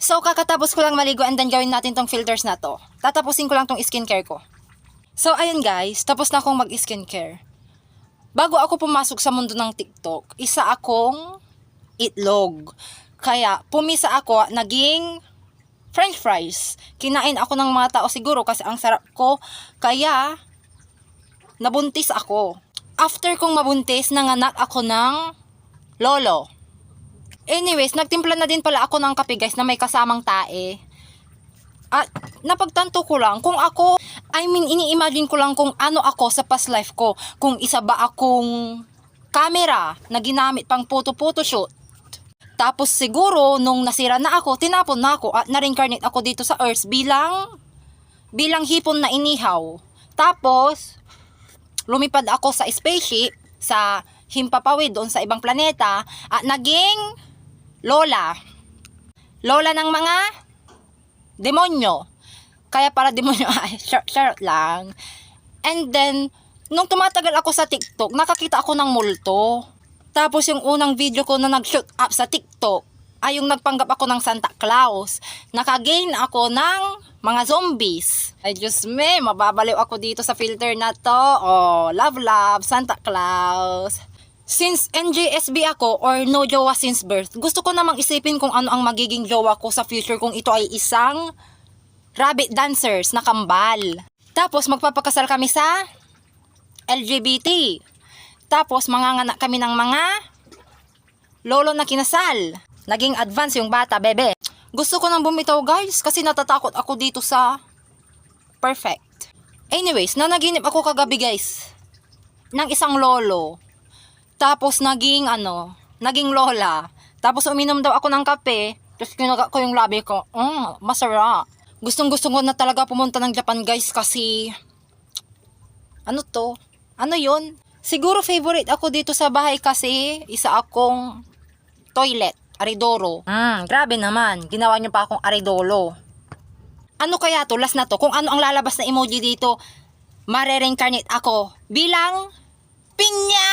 So, kakatapos ko lang maligo and then gawin natin tong filters na to. Tatapusin ko lang tong skincare ko. So, ayun guys, tapos na akong mag-skincare. Bago ako pumasok sa mundo ng TikTok, isa akong itlog. Kaya, pumisa ako, naging french fries. Kinain ako ng mga tao siguro kasi ang sarap ko. Kaya, nabuntis ako. After kong mabuntis, nanganak ako ng lolo. Anyways, nagtimpla na din pala ako ng kape guys na may kasamang tae. At napagtanto ko lang kung ako, ini-imagine ko lang kung ano ako sa past life ko. Kung isa ba akong camera na ginamit pang photo shoot. Tapos siguro nung nasira na ako, tinapon na ako at na-reincarnate ako dito sa Earth bilang hipon na inihaw. Tapos lumipad ako sa spaceship sa himpapawid doon sa ibang planeta at naging lola ng mga demonyo. Kaya para demonyo ay short lang. And then nung tumatagal ako sa TikTok, nakakita ako ng multo. Tapos yung unang video ko na nag-shoot up sa TikTok ay yung nagpanggap ako ng Santa Claus. Nakagain ako ng mga zombies. Ay Diyos me, mababaliw ako dito sa filter na to. Oh, love Santa Claus. Since NJSB ako or no jowa since birth, gusto ko namang isipin kung ano ang magiging jowa ko sa future kung ito ay isang rabbit dancers na kambal. Tapos magpapakasal kami sa LGBT. Tapos manganganak kami ng mga lolo na kinasal. Naging advance yung bata, bebe. Gusto ko nang bumitaw guys kasi natatakot ako dito sa perfect. Anyways, nanaginip ako kagabi guys ng isang lolo. Tapos naging lola. Tapos uminom daw ako ng kape. Tapos kinaga ko yung labi ko. Masarap. Gustong-gusto ko na talaga pumunta ng Japan guys kasi ano yun? Siguro favorite ako dito sa bahay kasi isa akong toilet, aridoro. Grabe naman. Ginawa niyo pa akong aridolo. Ano kaya to? Last na to. Kung ano ang lalabas na emoji dito, mare-reincarnate ako bilang pinya!